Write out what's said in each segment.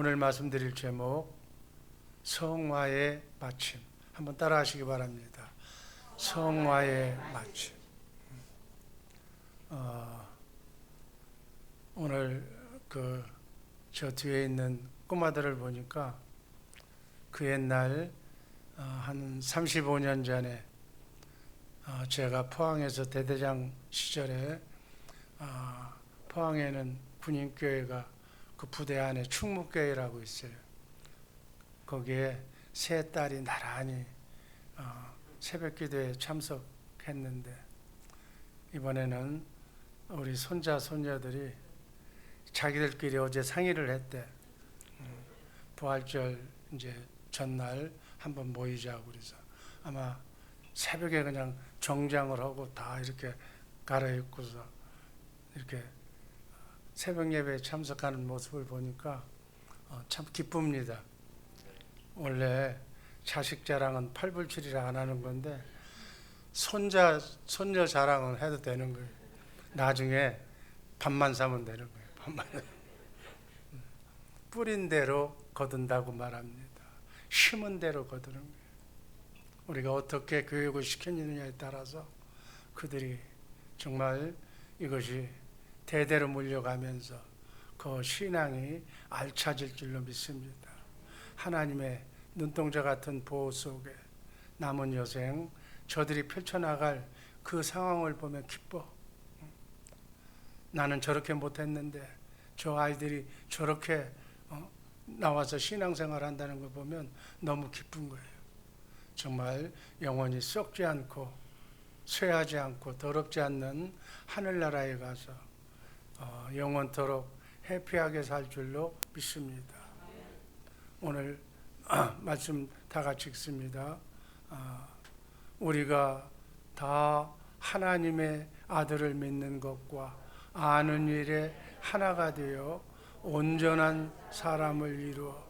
오늘 말씀드릴 제목 성화의 마침. 한번 따라 하시기 바랍니다. 성화의 마침. 오늘 저 뒤에 있는 꼬마들을 보니까 그 옛날 한 35년 전에 제가 포항에서 대대장 시절에 포항에는 군인교회가 그 부대 안에 충무교회라고 있어요. 거기에 세 딸이 나란히 새벽기도에 참석했는데, 이번에는 우리 손자 손녀들이 자기들끼리 어제 상의를 했대. 부활절 이제 전날 한번 모이자고. 그래서 아마 새벽에 그냥 정장을 하고 다 이렇게 갈아입고서 이렇게 새벽 예배에 참석하는 모습을 보니까 참 기쁩니다. 원래 자식 자랑은 팔불출이라 안 하는 건데 손녀 자랑은 해도 되는 거예요. 나중에 밥만 사면 되는 거예요. 밥만. 뿌린 대로 거둔다고 말합니다. 심은 대로 거두는 거예요. 우리가 어떻게 교육을 시켰느냐에 따라서 그들이 정말 이것이 대대로 물려가면서 그 신앙이 알차질 줄로 믿습니다. 하나님의 눈동자 같은 보호 속에 남은 여생 저들이 펼쳐나갈 그 상황을 보면 기뻐. 나는 저렇게 못했는데 저 아이들이 저렇게 나와서 신앙생활 한다는 걸 보면 너무 기쁜 거예요. 정말 영원히 썩지 않고 쇠하지 않고 더럽지 않는 하늘나라에 가서 영원토록 해피하게 살 줄로 믿습니다. 오늘 말씀 다 같이 읽습니다. 우리가 다 하나님의 아들을 믿는 것과 아는 일에 하나가 되어 온전한 사람을 이루어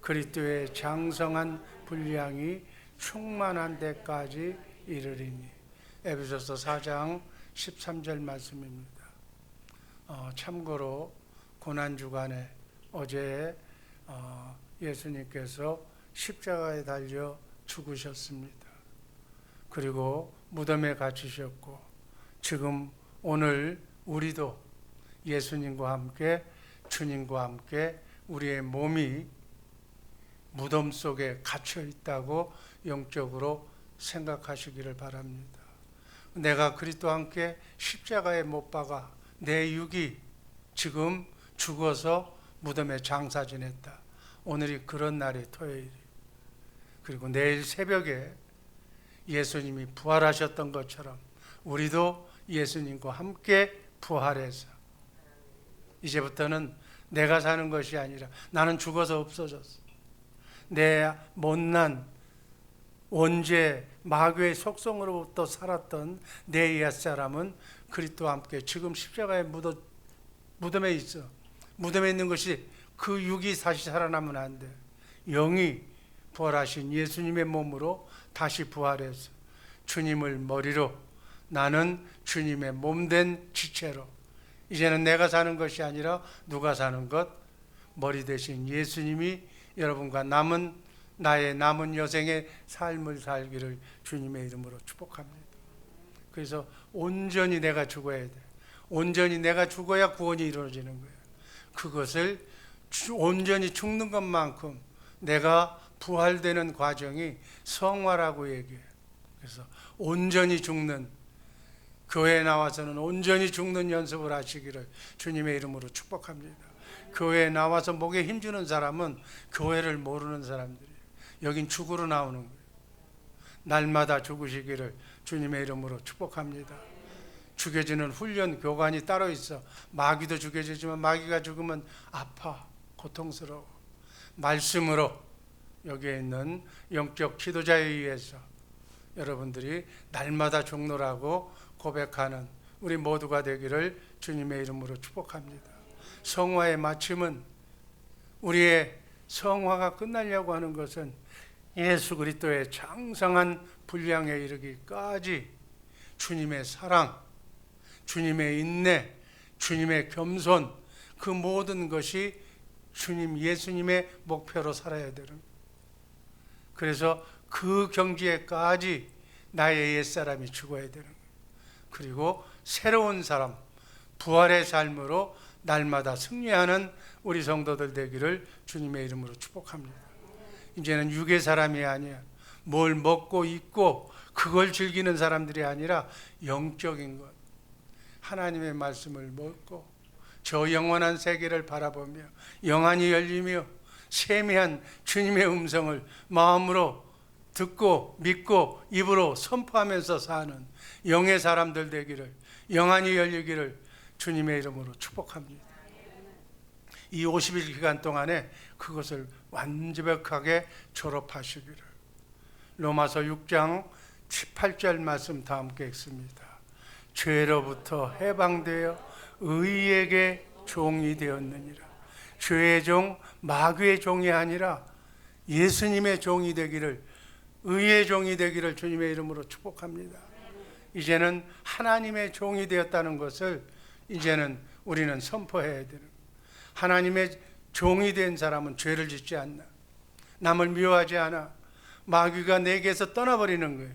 그리스도의 장성한 분량이 충만한 데까지 이르리니. 에베소서 4장 13절 말씀입니다. 참고로 고난주간에 어제 예수님께서 십자가에 달려 죽으셨습니다. 그리고 무덤에 갇히셨고, 지금 오늘 우리도 예수님과 함께 주님과 함께 우리의 몸이 무덤 속에 갇혀 있다고 영적으로 생각하시기를 바랍니다. 내가 그리스도와 함께 십자가에 못 박아 내 육이 지금 죽어서 무덤에 장사 지냈다. 오늘이 그런 날이 토요일. 그리고 내일 새벽에 예수님이 부활하셨던 것처럼 우리도 예수님과 함께 부활해서 이제부터는 내가 사는 것이 아니라 나는 죽어서 없어졌어. 내 못난 원죄 마귀의 속성으로부터 살았던 내 옛사람은 그리스도와 함께 지금 십자가의 무덤에 있어. 무덤에 있는 것이 그 육이 다시 살아나면 안 돼. 영이 부활하신 예수님의 몸으로 다시 부활해서 주님을 머리로, 나는 주님의 몸된 지체로, 이제는 내가 사는 것이 아니라 누가 사는 것, 머리 대신 예수님이 여러분과 나의 남은 여생의 삶을 살기를 주님의 이름으로 축복합니다. 그래서 온전히 내가 죽어야 돼. 온전히 내가 죽어야 구원이 이루어지는 거예요. 그것을 온전히 죽는 것만큼 내가 부활되는 과정이 성화라고 얘기해요. 그래서 온전히 죽는, 교회에 나와서는 온전히 죽는 연습을 하시기를 주님의 이름으로 축복합니다. 교회에 나와서 목에 힘주는 사람은 교회를 모르는 사람들이에요. 여긴 죽으러 나오는 거예요. 날마다 죽으시기를 주님의 이름으로 축복합니다. 죽여지는 훈련 교관이 따로 있어. 마귀도 죽여지지만 마귀가 죽으면 아파, 고통스러워. 말씀으로 여기에 있는 영적 지도자에 의해서 여러분들이 날마다 죽노라고 고백하는 우리 모두가 되기를 주님의 이름으로 축복합니다. 성화의 마침은, 우리의 성화가 끝나려고 하는 것은 예수 그리스도의 장성한 분량에 이르기까지 주님의 사랑, 주님의 인내, 주님의 겸손, 그 모든 것이 주님 예수님의 목표로 살아야 되는 거예요. 그래서 그 경지에까지 나의 옛사람이 죽어야 되는 거예요. 그리고 새로운 사람, 부활의 삶으로 날마다 승리하는 우리 성도들 되기를 주님의 이름으로 축복합니다. 이제는 육의 사람이 아니야. 뭘 먹고 입고 그걸 즐기는 사람들이 아니라 영적인 것, 하나님의 말씀을 먹고 저 영원한 세계를 바라보며 영안이 열리며 세미한 주님의 음성을 마음으로 듣고 믿고 입으로 선포하면서 사는 영의 사람들 되기를, 영안이 열리기를 주님의 이름으로 축복합니다. 이 50일 기간 동안에 그것을 완벽하게 졸업하시기를. 로마서 6장 18절 말씀 다 함께 읽습니다. 죄로부터 해방되어 의에게 종이 되었느니라. 죄의 종, 마귀의 종이 아니라 예수님의 종이 되기를, 의의 종이 되기를 주님의 이름으로 축복합니다. 이제는 하나님의 종이 되었다는 것을 이제는 우리는 선포해야 되는 거예요. 하나님의 종이 된 사람은 죄를 짓지 않나, 남을 미워하지 않아, 마귀가 내게서 떠나버리는 거예요.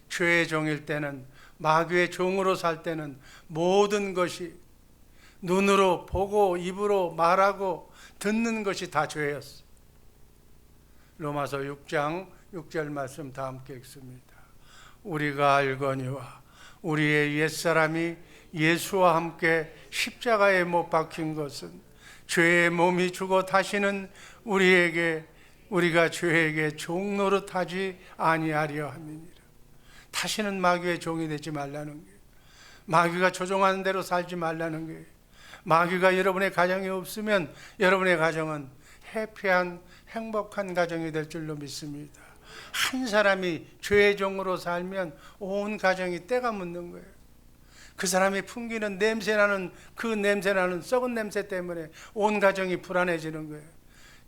죄의 종일 때는, 마귀의 종으로 살 때는 모든 것이 눈으로 보고 입으로 말하고 듣는 것이 다 죄였어. 로마서 6장 6절 말씀 다 함께 읽습니다. 우리가 알거니와 우리의 옛사람이 예수와 함께 십자가에 못 박힌 것은 죄의 몸이 죽어 다시는 우리가 죄에게 종 노릇하지 아니하려 함이니라. 다시는 마귀의 종이 되지 말라는 거예요. 마귀가 조종하는 대로 살지 말라는 거예요. 마귀가 여러분의 가정에 없으면 여러분의 가정은 해피한 행복한 가정이 될 줄로 믿습니다. 한 사람이 죄의 종으로 살면 온 가정이 때가 묻는 거예요. 그 사람이 풍기는 냄새나는, 그 냄새나는 썩은 냄새 때문에 온 가정이 불안해지는 거예요.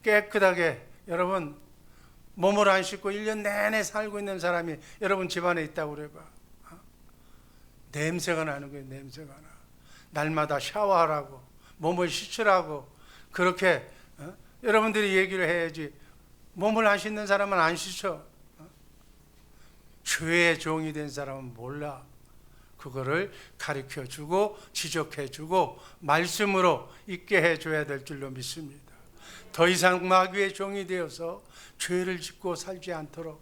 깨끗하게, 여러분 몸을 안 씻고 1년 내내 살고 있는 사람이 여러분 집안에 있다고 그래봐. 냄새가 나는 거예요. 냄새가 나. 날마다 샤워하라고, 몸을 씻으라고 그렇게 여러분들이 얘기를 해야지. 몸을 안 씻는 사람은 안 씻어. 죄의 종이 된 사람은 몰라. 그거를 가르쳐주고 지적해주고 말씀으로 있게 해줘야 될 줄로 믿습니다. 더 이상 마귀의 종이 되어서 죄를 짓고 살지 않도록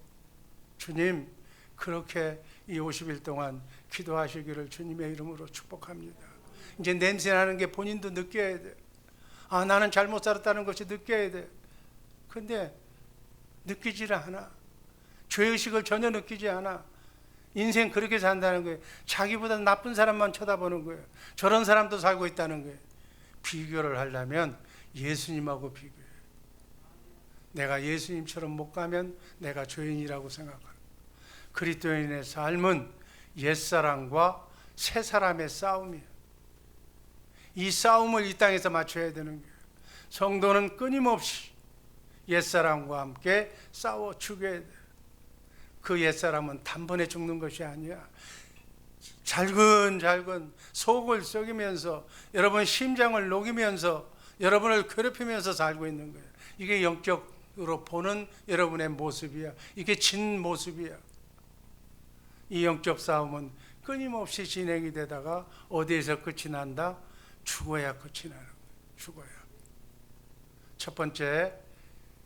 주님 그렇게 이 50일 동안 기도하시기를 주님의 이름으로 축복합니다. 이제 냄새나는 게 본인도 느껴야 돼. 아, 나는 잘못 살았다는 것이 느껴야 돼. 근데 느끼지를 않아. 죄의식을 전혀 느끼지 않아. 인생 그렇게 산다는 거예요. 자기보다 나쁜 사람만 쳐다보는 거예요. 저런 사람도 살고 있다는 거예요. 비교를 하려면 예수님하고 비교해. 내가 예수님처럼 못 가면 내가 죄인이라고 생각하는 거예요. 그리스도인의 삶은 옛사람과 새사람의 싸움이에요. 이 싸움을 이 땅에서 맞춰야 되는 거예요. 성도는 끊임없이 옛사람과 함께 싸워 죽여야 돼요. 그 옛사람은 단번에 죽는 것이 아니야. 잘근잘근 속을 썩이면서 여러분 심장을 녹이면서 여러분을 괴롭히면서 살고 있는 거예요. 이게 영적으로 보는 여러분의 모습이야. 이게 진 모습이야. 이 영적 싸움은 끊임없이 진행이 되다가 어디에서 끝이 난다? 죽어야 끝이 나는 거예요. 죽어야. 첫 번째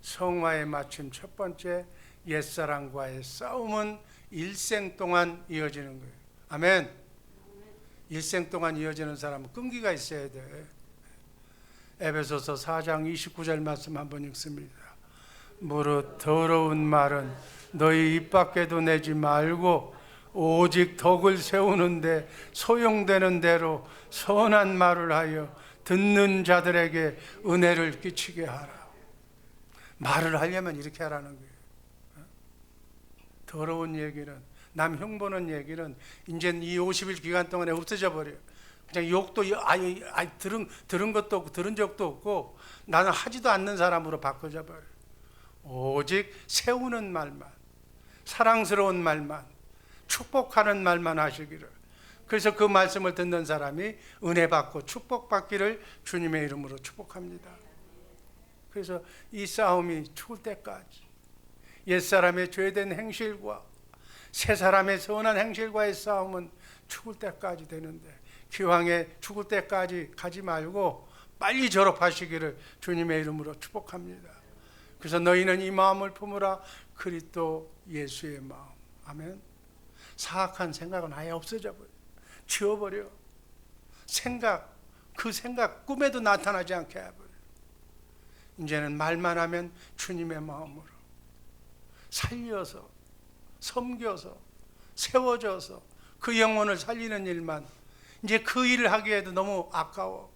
성화에 맞춘 첫 번째 옛사람과의 싸움은 일생 동안 이어지는 거예요. 아멘. 일생 동안 이어지는 사람은 끈기가 있어야 돼. 에베소서 4장 29절 말씀 한번 읽습니다. 무릇 더러운 말은 너희 입 밖에도 내지 말고 오직 덕을 세우는데 소용되는 대로 선한 말을 하여 듣는 자들에게 은혜를 끼치게 하라. 말을 하려면 이렇게 하라는 거예요. 더러운 얘기는, 남 흉보는 얘기는 이제 이 50일 기간 동안에 없어져 버려요. 그냥 욕도 들은 것도 없고 들은 적도 없고 나는 하지도 않는 사람으로 바꿔져 버려요. 오직 세우는 말만, 사랑스러운 말만, 축복하는 말만 하시기를. 그래서 그 말씀을 듣는 사람이 은혜 받고 축복 받기를 주님의 이름으로 축복합니다. 그래서 이 싸움이 죽을 때까지 옛사람의 죄된 행실과 새 사람의 선한 행실과의 싸움은 죽을 때까지 되는데 기왕에 죽을 때까지 가지 말고 빨리 졸업하시기를 주님의 이름으로 축복합니다. 그래서 너희는 이 마음을 품으라, 그리스도 예수의 마음. 아멘. 사악한 생각은 아예 없어져 버려. 지워버려. 그 생각 꿈에도 나타나지 않게 해버려. 이제는 말만 하면 주님의 마음으로 살려서 섬겨서 세워져서 그 영혼을 살리는 일만, 이제 그 일을 하기에도 너무 아까워.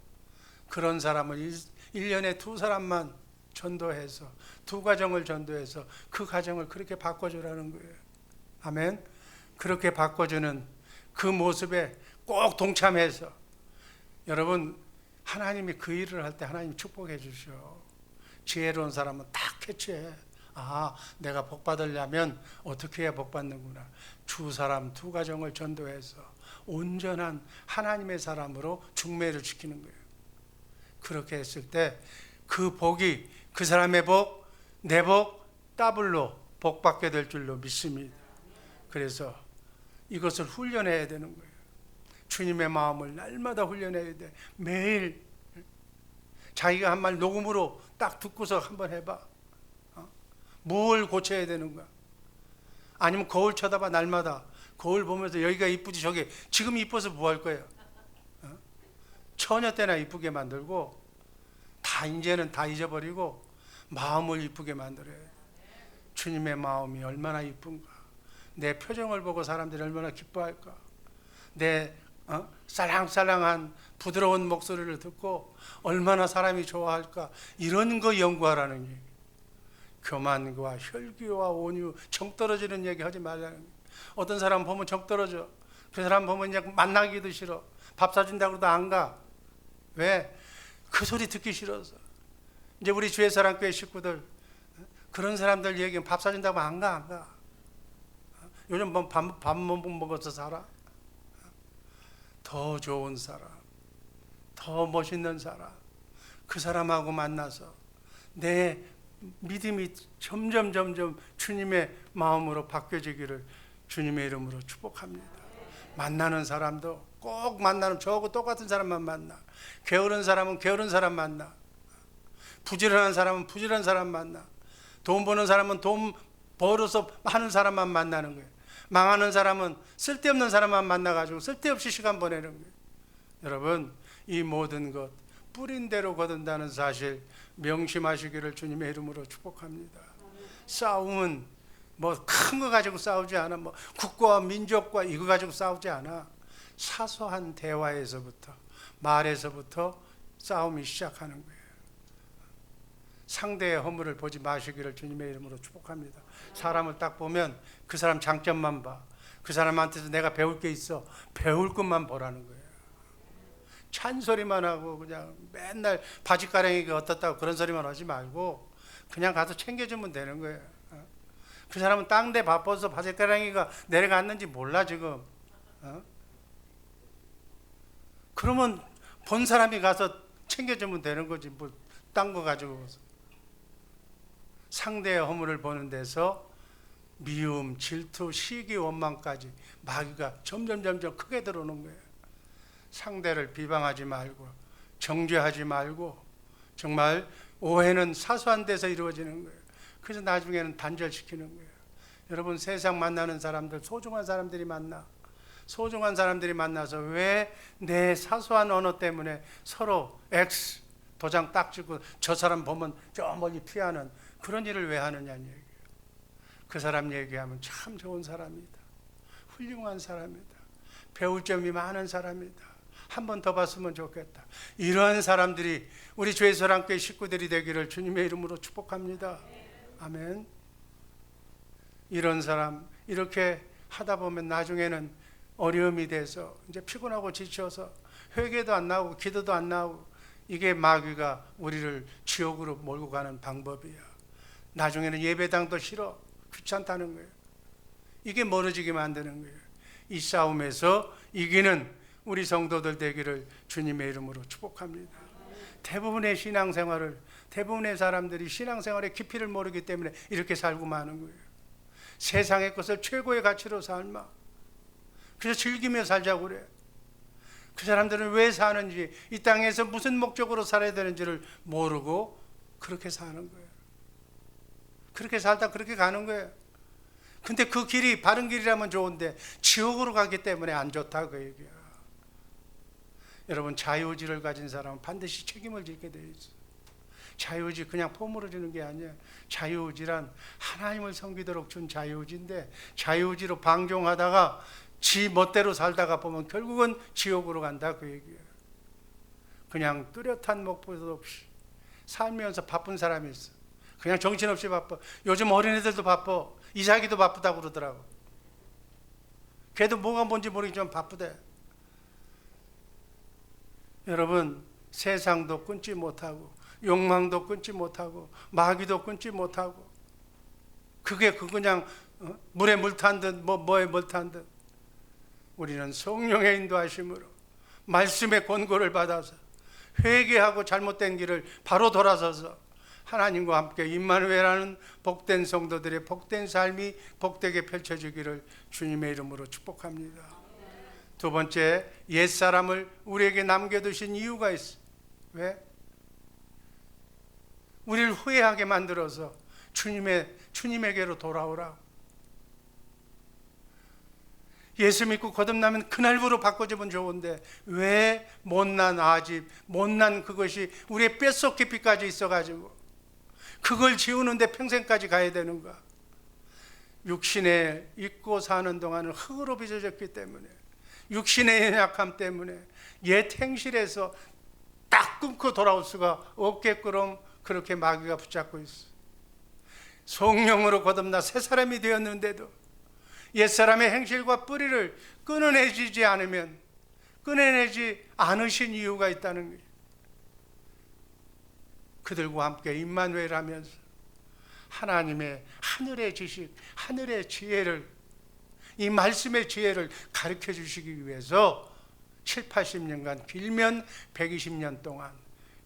그런 사람을 1년에 2사람만 전도해서 2가정을 전도해서 그 가정을 그렇게 바꿔주라는 거예요. 아멘. 그렇게 바꿔주는 그 모습에 꼭 동참해서, 여러분 하나님이 그 일을 할 때 하나님 축복해 주셔. 지혜로운 사람은 딱 캐치해. 아, 내가 복 받으려면 어떻게 해야 복 받는구나. 2사람 2가정을 전도해서 온전한 하나님의 사람으로 중매를 시키는 거예요. 그렇게 했을 때 그 복이, 그 사람의 복, 내 복 더블로 복 받게 될 줄로 믿습니다. 그래서 이것을 훈련해야 되는 거예요. 주님의 마음을 날마다 훈련해야 돼. 매일 자기가 한 말 녹음으로 딱 듣고서 한번 해봐. 뭘 고쳐야 되는 거야? 아니면 거울 쳐다봐. 날마다 거울 보면서 여기가 이쁘지, 저게 지금 이뻐서 뭐 할 거예요? 처녀 때나 이쁘게 만들고 이제는 다 잊어버리고 마음을 이쁘게 만들어야 돼. 주님의 마음이 얼마나 이쁜가. 내 표정을 보고 사람들이 얼마나 기뻐할까. 내 살랑살랑한 부드러운 목소리를 듣고 얼마나 사람이 좋아할까. 이런 거 연구하라는 얘기. 교만과 혈기와 온유, 정 떨어지는 얘기 하지 말라는 얘기. 어떤 사람 보면 정 떨어져. 그 사람 보면 이제 만나기도 싫어. 밥 사준다고 해도 안 가. 왜? 그 소리 듣기 싫어서. 이제 우리 주의 사랑교회 식구들, 그런 사람들 얘기는 밥 사준다고 안 가. 요즘 뭐 밥 못 먹어서 살아? 더 좋은 사람, 더 멋있는 사람, 그 사람하고 만나서 내 믿음이 점점 주님의 마음으로 바뀌어지기를 주님의 이름으로 축복합니다. 만나는 사람도 꼭 만나는, 저하고 똑같은 사람만 만나. 게으른 사람은 게으른 사람 만나. 부지런한 사람은 부지런한 사람 만나. 돈 버는 사람은 돈 벌어서 하는 사람만 만나는 거예요. 망하는 사람은 쓸데없는 사람만 만나가지고 쓸데없이 시간 보내는 거예요. 여러분, 이 모든 것 뿌린 대로 거둔다는 사실 명심하시기를 주님의 이름으로 축복합니다. 싸움은 뭐 큰 거 가지고 싸우지 않아. 뭐 국가와 민족과 이거 가지고 싸우지 않아. 사소한 대화에서부터, 말에서부터 싸움이 시작하는 거예요. 상대의 허물을 보지 마시기를 주님의 이름으로 축복합니다. 사람을 딱 보면 그 사람 장점만 봐. 그 사람한테서 내가 배울 게 있어. 배울 것만 보라는 거예요. 찬소리만 하고 그냥 맨날 바지가랑이가 어떻다고 그런 소리만 하지 말고 그냥 가서 챙겨주면 되는 거예요. 그 사람은 땅대 바빠서 바지가랑이가 내려갔는지 몰라 지금. 그러면 본 사람이 가서 챙겨주면 되는 거지, 뭐 딴 거 가지고. 상대의 허물을 보는 데서 미움, 질투, 시기, 원망까지 마귀가 점점 크게 들어오는 거예요. 상대를 비방하지 말고 정죄하지 말고, 정말 오해는 사소한 데서 이루어지는 거예요. 그래서 나중에는 단절시키는 거예요. 여러분, 세상 만나는 사람들, 소중한 사람들이 만나. 소중한 사람들이 만나서 왜 내 사소한 언어 때문에 서로 X 도장 딱 찍고 저 사람 보면 저 멀리 피하는 그런 일을 왜 하느냐는 얘기예요. 그 사람 얘기하면 참 좋은 사람이다. 훌륭한 사람이다. 배울 점이 많은 사람이다. 한 번 더 봤으면 좋겠다. 이러한 사람들이 우리 주의 사랑교회 식구들이 되기를 주님의 이름으로 축복합니다. 아멘. 이런 사람 이렇게 하다 보면 나중에는 어려움이 돼서 이제 피곤하고 지쳐서 회개도 안 나오고 기도도 안 나오고, 이게 마귀가 우리를 지옥으로 몰고 가는 방법이야. 나중에는 예배당도 싫어. 귀찮다는 거예요. 이게 멀어지게 만드는 거예요. 이 싸움에서 이기는 우리 성도들 되기를 주님의 이름으로 축복합니다. 대부분의 신앙생활을 대부분의 사람들이 신앙생활의 깊이를 모르기 때문에 이렇게 살고 마는 거예요. 세상의 것을 최고의 가치로 삶아. 그래서 즐기며 살자고 그래. 그 사람들은 왜 사는지, 이 땅에서 무슨 목적으로 살아야 되는지를 모르고 그렇게 사는 거예요. 그렇게 살다 그렇게 가는 거예요. 근데 그 길이 바른 길이라면 좋은데 지옥으로 가기 때문에 안 좋다 그 얘기야. 여러분, 자유의지를 가진 사람은 반드시 책임을 지게 돼 있어. 자유의지 그냥 폼으로 주는 게 아니야. 자유의지란 하나님을 섬기도록 준 자유의지인데, 자유의지로 방종하다가 지 멋대로 살다가 보면 결국은 지옥으로 간다 그 얘기예요. 그냥 뚜렷한 목표도 없이 살면서 바쁜 사람이 있어. 그냥 정신없이 바빠. 요즘 어린애들도 바빠. 이삭이도 바쁘다고 그러더라고. 걔도 뭐가 뭔지 모르겠지만 바쁘대. 여러분, 세상도 끊지 못하고 욕망도 끊지 못하고 마귀도 끊지 못하고, 그게 그냥 물에 물 탄 듯 뭐에 물 탄 듯, 우리는 성령의 인도하심으로 말씀의 권고를 받아서 회개하고 잘못된 길을 바로 돌아서서 하나님과 함께 임마누엘하는 복된 성도들의 복된 삶이 복되게 펼쳐지기를 주님의 이름으로 축복합니다. 두 번째, 옛사람을 우리에게 남겨두신 이유가 있어. 왜? 우리를 후회하게 만들어서 주님에게로 돌아오라. 예수 믿고 거듭나면 그날부로 바꿔주면 좋은데 왜 못난 아집, 못난 그것이 우리의 뼛속 깊이까지 있어가지고 그걸 지우는데 평생까지 가야 되는가? 육신에 있고 사는 동안은 흙으로 빚어졌기 때문에, 육신의 연약함 때문에 옛 행실에서 딱 끊고 돌아올 수가 없게끔 그렇게 마귀가 붙잡고 있어. 성령으로 거듭나 새 사람이 되었는데도 옛사람의 행실과 뿌리를 끊어내지 않으신 이유가 있다는 거예요. 그들과 함께 임마누엘 하면서 하나님의 하늘의 지식, 하늘의 지혜를, 이 말씀의 지혜를 가르쳐 주시기 위해서 7, 80년간, 길면 120년 동안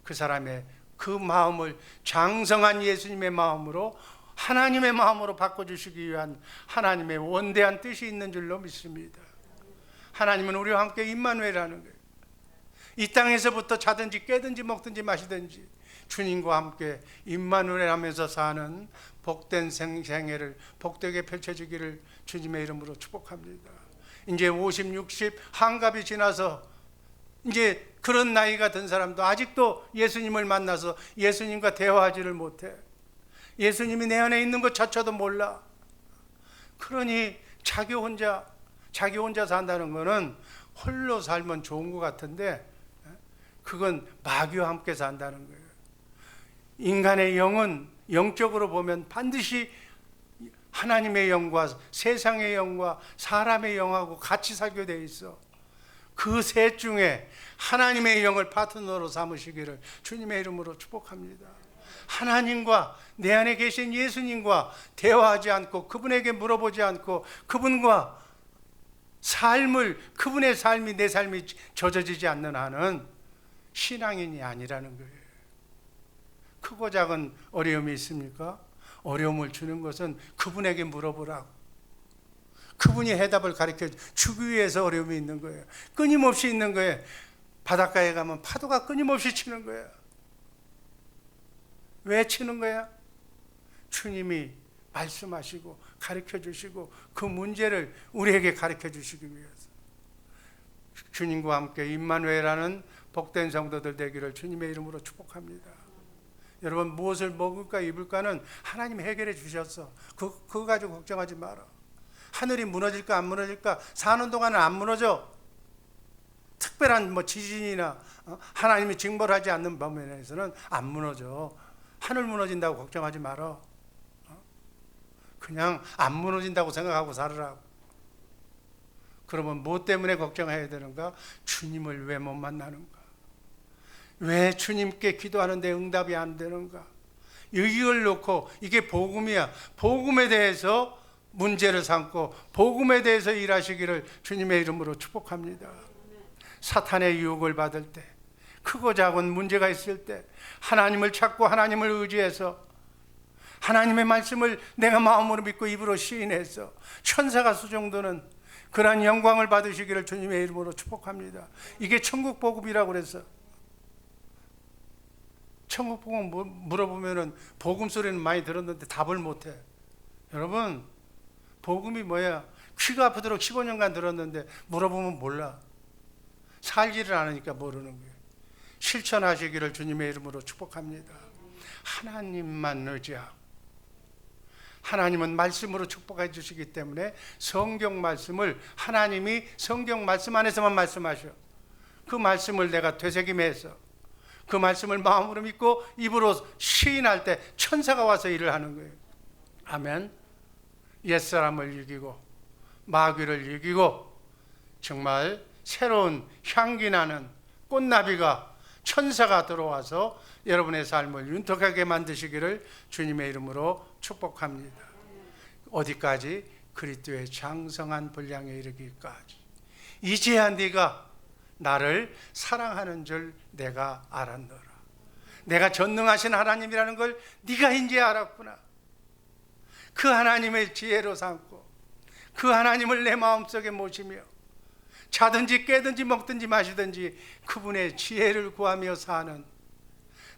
그 사람의 그 마음을 장성한 예수님의 마음으로, 하나님의 마음으로 바꿔주시기 위한 하나님의 원대한 뜻이 있는 줄로 믿습니다. 하나님은 우리와 함께 임마누엘하는 거예요. 이 땅에서부터 자든지 깨든지 먹든지 마시든지 주님과 함께 임마누엘 하면서 사는 복된 생애를 복되게 펼쳐지기를 주님의 이름으로 축복합니다. 이제 50, 60 한갑이 지나서 이제 그런 나이가 든 사람도 아직도 예수님을 만나서 예수님과 대화하지를 못해. 예수님이 내 안에 있는 것조차도 몰라. 그러니 자기 혼자 산다는 거는 홀로 살면 좋은 것 같은데 그건 마귀와 함께 산다는 거예요. 인간의 영은 영적으로 보면 반드시 하나님의 영과 세상의 영과 사람의 영하고 같이 살게 돼 있어. 그 셋 중에 하나님의 영을 파트너로 삼으시기를 주님의 이름으로 축복합니다. 하나님과 내 안에 계신 예수님과 대화하지 않고 그분에게 물어보지 않고 그분과 그분의 삶이 내 삶이 젖어지지 않는 한은 신앙인이 아니라는 거예요. 크고 작은 어려움이 있습니까? 어려움을 주는 것은 그분에게 물어보라고. 그분이 해답을 가르쳐 주기 위해서 어려움이 있는 거예요. 끊임없이 있는 거예요. 바닷가에 가면 파도가 끊임없이 치는 거예요. 왜 치는 거야? 주님이 말씀하시고 가르쳐 주시고 그 문제를 우리에게 가르쳐 주시기 위해서. 주님과 함께 임마누엘하는 복된 성도들 되기를 주님의 이름으로 축복합니다. 여러분, 무엇을 먹을까 입을까는 하나님이 해결해 주셨어. 그거 가지고 걱정하지 마라. 하늘이 무너질까 안 무너질까 사는 동안은 안 무너져. 특별한 지진이나 하나님이 징벌하지 않는 범위에서는 안 무너져. 하늘 무너진다고 걱정하지 마라. 그냥 안 무너진다고 생각하고 살으라고. 그러면 뭐 때문에 걱정해야 되는가? 주님을 왜 못 만나는가? 왜 주님께 기도하는데 응답이 안 되는가? 이걸 놓고 이게 복음이야. 복음에 대해서 문제를 삼고 복음에 대해서 일하시기를 주님의 이름으로 축복합니다. 사탄의 유혹을 받을 때, 크고 작은 문제가 있을 때 하나님을 찾고 하나님을 의지해서 하나님의 말씀을 내가 마음으로 믿고 입으로 시인해서 천사가 수종드는 그러한 영광을 받으시기를 주님의 이름으로 축복합니다. 이게 천국 복음이라고 그래서 천국 복음 물어보면은 복음 소리는 많이 들었는데 답을 못해. 여러분, 복음이 뭐야? 귀가 아프도록 15년간 들었는데 물어보면 몰라. 살지를 않으니까 모르는 거예요. 실천하시기를 주님의 이름으로 축복합니다. 하나님만 의지하고, 하나님은 말씀으로 축복해 주시기 때문에 성경 말씀을 하나님이 성경 말씀 안에서만 말씀하셔. 그 말씀을 내가 되새김해서 그 말씀을 마음으로 믿고 입으로 시인할 때 천사가 와서 일을 하는 거예요. 아멘. 옛사람을 이기고 마귀를 이기고 정말 새로운 향기 나는 꽃나비가 천사가 들어와서 여러분의 삶을 윤택하게 만드시기를 주님의 이름으로 축복합니다. 어디까지? 그리스도의 장성한 분량에 이르기까지. 이제야 네가 나를 사랑하는 줄 내가 알았노라. 내가 전능하신 하나님이라는 걸 네가 이제 알았구나. 그 하나님의 지혜로 삼고 그 하나님을 내 마음속에 모시며 자든지 깨든지 먹든지 마시든지 그분의 지혜를 구하며 사는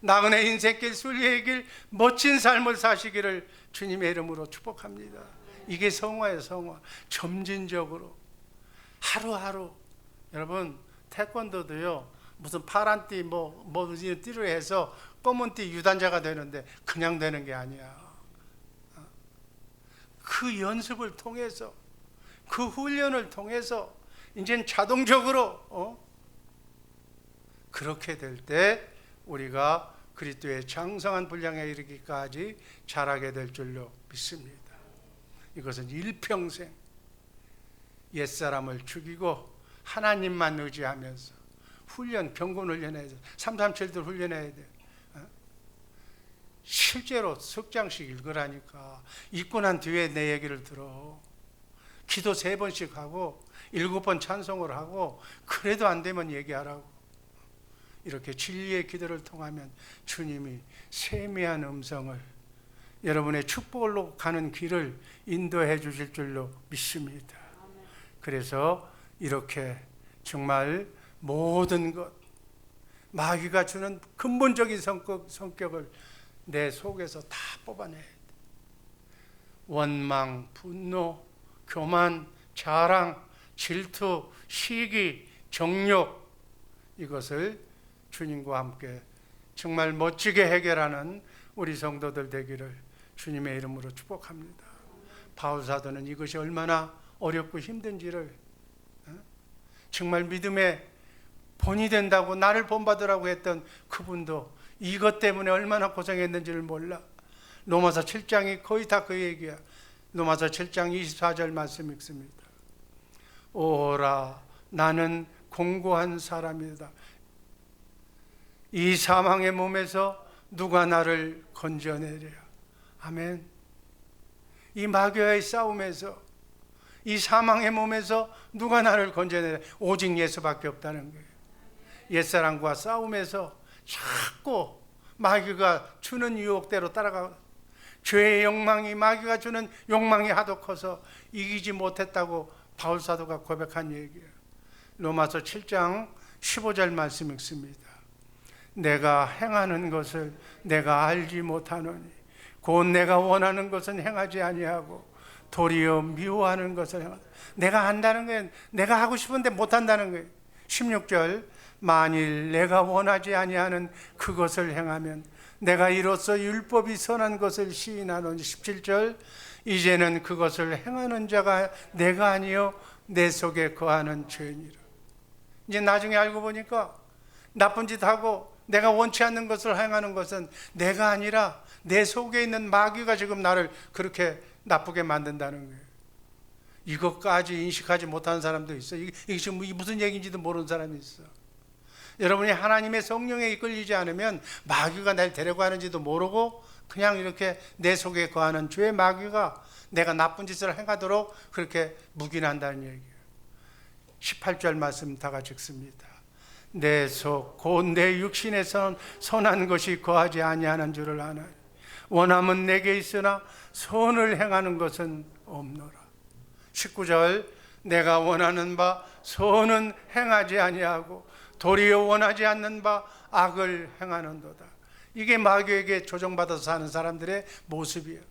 나그네 인생길 순리의 길 멋진 삶을 사시기를 주님의 이름으로 축복합니다. 이게 성화예요. 성화. 점진적으로 하루하루. 여러분, 태권도도요 무슨 파란 띠 무슨 띠로 해서 검은 띠 유단자가 되는데 그냥 되는 게 아니야. 그 연습을 통해서 그 훈련을 통해서 이제는 자동적으로 그렇게 될 때 우리가 그리스도의 장성한 분량에 이르기까지 자라게 될 줄로 믿습니다. 이것은 일평생 옛사람을 죽이고 하나님만 의지하면서 병건 훈련해야 돼. 337도 훈련해야 돼. 실제로 석장씩 읽으라니까. 읽고 난 뒤에 내 얘기를 들어. 기도 3번씩 하고 7번 찬송을 하고 그래도 안 되면 얘기하라고. 이렇게 진리의 기도를 통하면 주님이 세미한 음성을 여러분의 축복으로 가는 길을 인도해 주실 줄로 믿습니다. 그래서 이렇게 정말 모든 것 마귀가 주는 근본적인 성격을 내 속에서 다 뽑아내야 돼. 원망, 분노, 교만, 자랑, 질투, 시기, 정욕, 이것을 주님과 함께 정말 멋지게 해결하는 우리 성도들 되기를 주님의 이름으로 축복합니다. 바울 사도는 이것이 얼마나 어렵고 힘든지를 정말 믿음의 본이 된다고 나를 본받으라고 했던 그분도 이것 때문에 얼마나 고생했는지를 몰라. 로마서 7장이 거의 다 그 얘기야. 로마서 7장 24절 말씀 읽습니다. 오라 나는 공고한 사람이다. 이 사망의 몸에서 누가 나를 건져내랴. 아멘. 이 마귀와의 싸움에서 이 사망의 몸에서 누가 나를 건져내랴. 오직 예수밖에 없다는 거예요. 옛사람과 싸움에서 자꾸 마귀가 주는 유혹대로 따라가고 죄의 욕망이 마귀가 주는 욕망이 하도 커서 이기지 못했다고 바울사도가 고백한 얘기예요. 로마서 7장 15절 말씀 읽습니다. 내가 행하는 것을 내가 알지 못하노니 곧 내가 원하는 것은 행하지 아니하고 도리어 미워하는 것을 행하다. 내가 한다는 건 내가 하고 싶은데 못한다는 거예요. 16절 만일 내가 원하지 아니하는 그것을 행하면 내가 이로써 율법이 선한 것을 시인하노니 17절 이제는 그것을 행하는 자가 내가 아니요 내 속에 거하는 죄니라. 이제 나중에 알고 보니까 나쁜 짓 하고 내가 원치 않는 것을 행하는 것은 내가 아니라 내 속에 있는 마귀가 지금 나를 그렇게 나쁘게 만든다는 거예요. 이것까지 인식하지 못하는 사람도 있어. 이게 지금 무슨 얘기인지도 모르는 사람이 있어. 여러분이 하나님의 성령에 이끌리지 않으면 마귀가 날 데려가는지도 모르고 그냥 이렇게 내 속에 거하는 죄의 마귀가 내가 나쁜 짓을 행하도록 그렇게 묵인한다는 얘기예요. 18절 말씀 다 같이 읽습니다. 내 속 곧 내 육신에선 선한 것이 거하지 아니하는 줄을 아나니 원함은 내게 있으나 선을 행하는 것은 없노라. 19절 내가 원하는 바 선은 행하지 아니하고 도리어 원하지 않는 바 악을 행하는도다. 이게 마귀에게 조종받아서 사는 사람들의 모습이에요.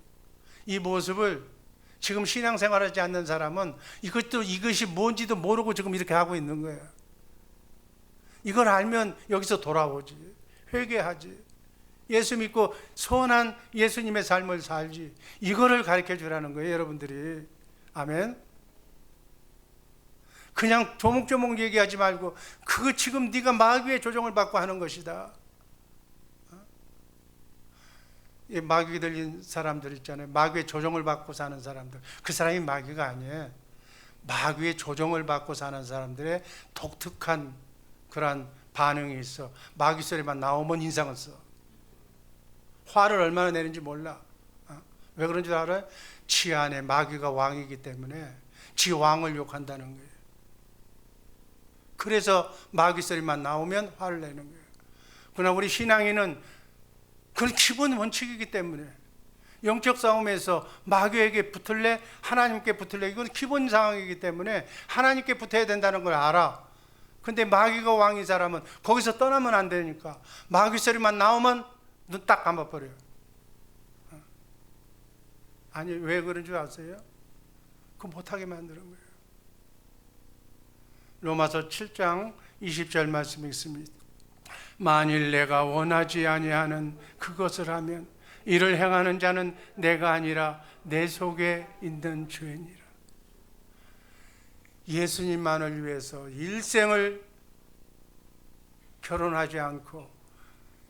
이 모습을 지금 신앙생활하지 않는 사람은 이것이 뭔지도 모르고 지금 이렇게 하고 있는 거예요. 이걸 알면 여기서 돌아오지, 회개하지, 예수 믿고 선한 예수님의 삶을 살지. 이거를 가르쳐 주라는 거예요, 여러분들이. 아멘. 그냥 조목조목 얘기하지 말고 그거 지금 네가 마귀의 조종을 받고 하는 것이다. 마귀 들린 사람들 있잖아요. 마귀의 조종을 받고 사는 사람들. 그 사람이 마귀가 아니에요. 마귀의 조종을 받고 사는 사람들의 독특한 그런 반응이 있어. 마귀 소리만 나오면 인상을 써. 화를 얼마나 내는지 몰라. 왜 그런 줄 알아요? 지 안에 마귀가 왕이기 때문에 지 왕을 욕한다는 거예요. 그래서 마귀 소리만 나오면 화를 내는 거예요. 그러나 우리 신앙인은 그건 기본 원칙이기 때문에 영적 싸움에서 마귀에게 붙을래 하나님께 붙을래 이건 기본 상황이기 때문에 하나님께 붙어야 된다는 걸 알아. 근데 마귀가 왕인 사람은 거기서 떠나면 안 되니까 마귀 소리만 나오면 눈 딱 감아버려요. 아니 왜 그런 줄 아세요? 그거 못하게 만드는 거예요. 로마서 7장 20절 말씀이 있습니다. 만일 내가 원하지 아니하는 그것을 하면 이를 행하는 자는 내가 아니라 내 속에 있는 죄니라. 예수님만을 위해서 일생을 결혼하지 않고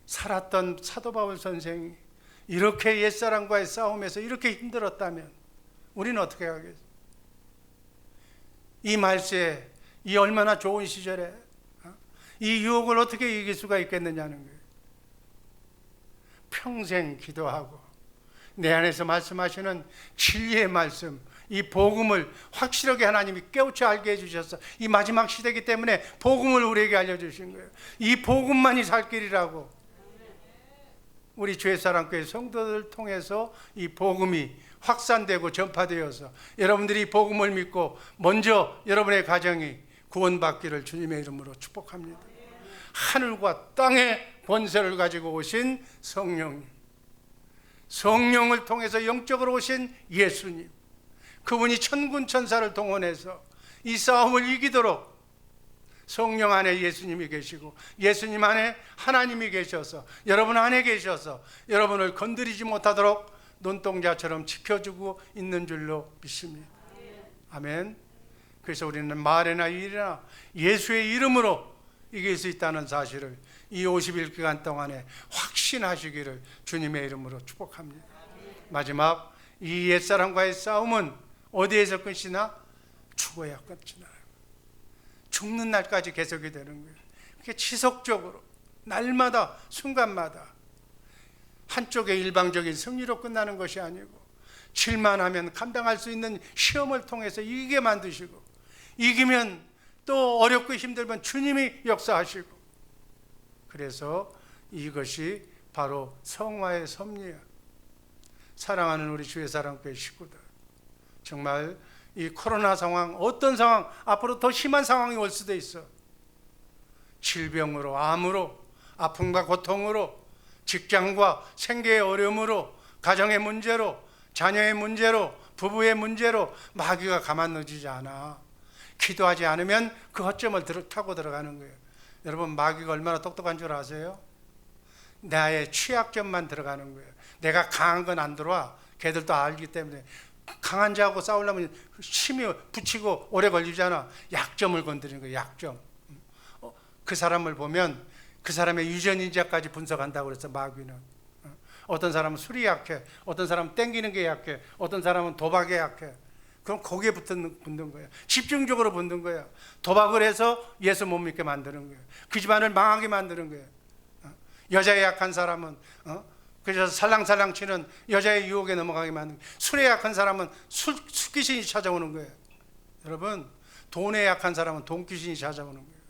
살았던 사도 바울 선생이 이렇게 옛사람과의 싸움에서 이렇게 힘들었다면 우리는 어떻게 하겠어요? 이 말세에 이 얼마나 좋은 시절에 이 유혹을 어떻게 이길 수가 있겠느냐는 거예요. 평생 기도하고 내 안에서 말씀하시는 진리의 말씀, 이 복음을 확실하게 하나님이 깨우쳐 알게 해주셔서 이 마지막 시대이기 때문에 복음을 우리에게 알려주신 거예요. 이 복음만이 살 길이라고. 우리 주의사랑교회 성도들 통해서 이 복음이 확산되고 전파되어서 여러분들이 복음을 믿고 먼저 여러분의 가정이 구원받기를 주님의 이름으로 축복합니다. 하늘과 땅의 권세를 가지고 오신 성령님, 성령을 통해서 영적으로 오신 예수님, 그분이 천군 천사를 동원해서 이 싸움을 이기도록 성령 안에 예수님이 계시고 예수님 안에 하나님이 계셔서 여러분 안에 계셔서 여러분을 건드리지 못하도록 눈동자처럼 지켜주고 있는 줄로 믿습니다. 아멘. 그래서 우리는 말이나 일이나 예수의 이름으로 이길 수 있다는 사실을 이 50일 기간 동안에 확신하시기를 주님의 이름으로 축복합니다. 마지막 이 옛사람과의 싸움은 어디에서 끝이나? 죽어야 끝이나. 죽는 날까지 계속이 되는 거예요. 그게 지속적으로 날마다 순간마다 한쪽의 일방적인 승리로 끝나는 것이 아니고 질만하면 감당할 수 있는 시험을 통해서 이기게 만드시고 이기면 또 어렵고 힘들면 주님이 역사하시고 그래서 이것이 바로 성화의 섭리야. 사랑하는 우리 주의 사랑교회 식구들, 정말 이 코로나 상황, 어떤 상황, 앞으로 더 심한 상황이 올 수도 있어. 질병으로, 암으로, 아픔과 고통으로, 직장과 생계의 어려움으로, 가정의 문제로, 자녀의 문제로, 부부의 문제로 마귀가 가만 놔두지 않아. 기도하지 않으면 그 허점을 타고 들어가는 거예요. 여러분, 마귀가 얼마나 똑똑한 줄 아세요? 나의 취약점만 들어가는 거예요. 내가 강한 건 안 들어와. 걔들도 알기 때문에. 강한 자하고 싸우려면 힘이 붙이고 오래 걸리잖아. 약점을 건드리는 거예요. 약점. 그 사람을 보면 그 사람의 유전인자까지 분석한다고 그래서 마귀는. 어떤 사람은 술이 약해, 어떤 사람은 땡기는 게 약해, 어떤 사람은 도박에 약해. 그럼 거기에 붙는 거예요. 집중적으로 붙는 거예요. 도박을 해서 예수 못 믿게 만드는 거예요. 그 집안을 망하게 만드는 거예요. 여자에 약한 사람은 그래서 살랑살랑 치는 여자의 유혹에 넘어가게 만드는 거예요. 술에 약한 사람은 술귀신이 찾아오는 거예요. 여러분, 돈에 약한 사람은 돈귀신이 찾아오는 거예요.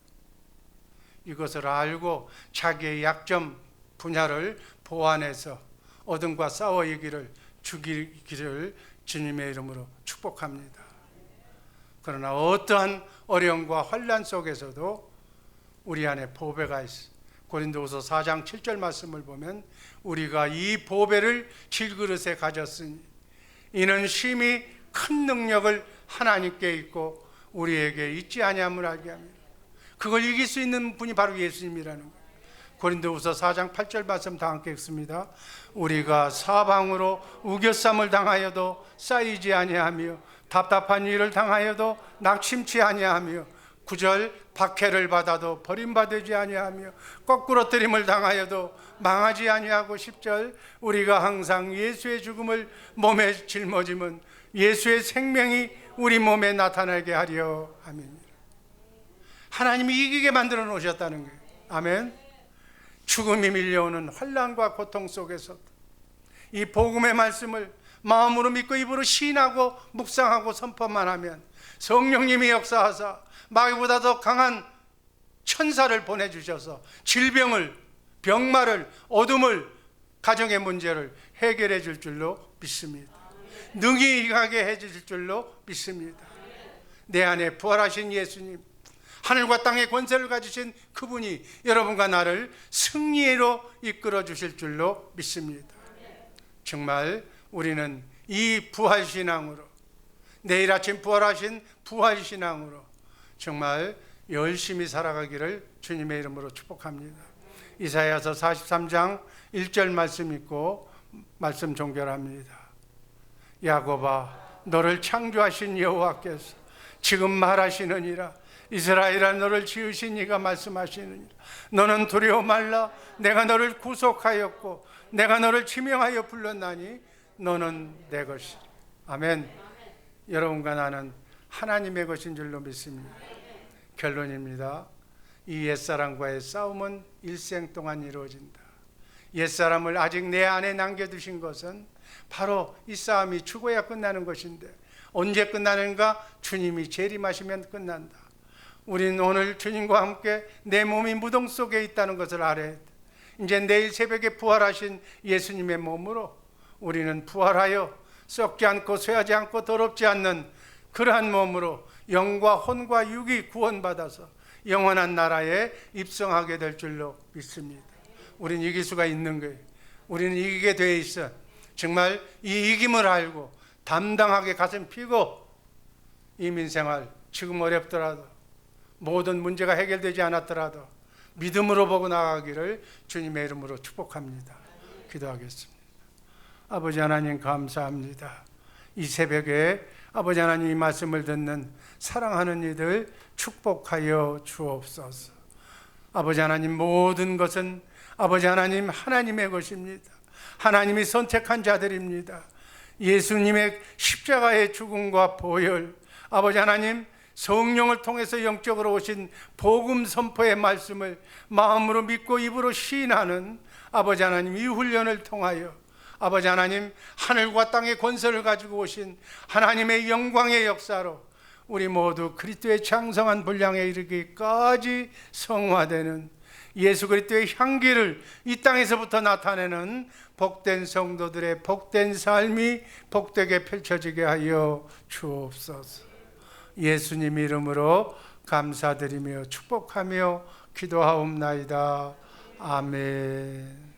이것을 알고 자기의 약점 분야를 보완해서 어둠과 싸워 이기를 죽이기를 주님의 이름으로 축복합니다. 그러나 어떠한 어려움과 환난 속에서도 우리 안에 보배가 있어. 고린도후서 4장 7절 말씀을 보면 우리가 이 보배를 질그릇에 가졌으니 이는 심히 큰 능력을 하나님께 있고 우리에게 있지 아니함을 알게 합니다. 그걸 이길 수 있는 분이 바로 예수님이라는 거예요. 고린도후서 4장 8절 말씀 다 함께 읽습니다. 우리가 사방으로 우겨쌈을 당하여도 쌓이지 아니하며 답답한 일을 당하여도 낙심치 아니하며 9절 박해를 받아도 버림받지 아니하며 거꾸러뜨림을 당하여도 망하지 아니하고 10절 우리가 항상 예수의 죽음을 몸에 짊어지면 예수의 생명이 우리 몸에 나타나게 하려 아멘. 하나님이 이기게 만들어 놓으셨다는 거예요. 아멘. 죽음이 밀려오는 환난과 고통 속에서 이 복음의 말씀을 마음으로 믿고 입으로 시인하고 묵상하고 선포만 하면 성령님이 역사하사 마귀보다 더 강한 천사를 보내주셔서 질병을, 병마를, 어둠을, 가정의 문제를 해결해 줄 줄로 믿습니다. 능히 가게 해 줄 줄로 믿습니다. 내 안에 부활하신 예수님, 하늘과 땅의 권세를 가지신 그분이 여러분과 나를 승리로 이끌어 주실 줄로 믿습니다. 정말 우리는 이 부활신앙으로, 내일 아침 부활하신 부활신앙으로 정말 열심히 살아가기를 주님의 이름으로 축복합니다. 이사야서 43장 1절 말씀 읽고 말씀 종결합니다. 야곱아, 너를 창조하신 여호와께서 지금 말하시느니라. 이스라엘아, 너를 지으신 이가 말씀하시느니라. 너는 두려워 말라. 내가 너를 구속하였고 내가 너를 지명하여 불렀나니 너는 내 것이라. 아멘. 여러분과 나는 하나님의 것인 줄로 믿습니다. 결론입니다. 이 옛사람과의 싸움은 일생 동안 이루어진다. 옛사람을 아직 내 안에 남겨두신 것은 바로 이 싸움이 죽어야 끝나는 것인데 언제 끝나는가? 주님이 재림하시면 끝난다. 우리는 오늘 주님과 함께 내 몸이 무덤 속에 있다는 것을 알아야 돼. 이제 내일 새벽에 부활하신 예수님의 몸으로 우리는 부활하여 썩지 않고 쇠하지 않고 더럽지 않는 그러한 몸으로 영과 혼과 육이 구원받아서 영원한 나라에 입성하게 될 줄로 믿습니다. 우리는 이길 수가 있는 거예요. 우리는 이기게 돼 있어. 정말 이 이김을 알고 담당하게 가슴 피고 이민생활 지금 어렵더라도 모든 문제가 해결되지 않았더라도 믿음으로 보고 나가기를 주님의 이름으로 축복합니다. 기도하겠습니다. 아버지 하나님 감사합니다. 이 새벽에 아버지 하나님 이 말씀을 듣는 사랑하는 이들 축복하여 주옵소서. 아버지 하나님 모든 것은 아버지 하나님 하나님의 것입니다. 하나님이 선택한 자들입니다. 예수님의 십자가의 죽음과 보혈, 아버지 하나님 성령을 통해서 영적으로 오신 복음 선포의 말씀을 마음으로 믿고 입으로 시인하는 아버지 하나님 이 훈련을 통하여 아버지 하나님 하늘과 땅의 권세를 가지고 오신 하나님의 영광의 역사로 우리 모두 그리스도의 장성한 분량에 이르기까지 성화되는 예수 그리스도의 향기를 이 땅에서부터 나타내는 복된 성도들의 복된 삶이 복되게 펼쳐지게 하여 주옵소서. 예수님 이름으로 감사드리며 축복하며 기도하옵나이다. 아멘.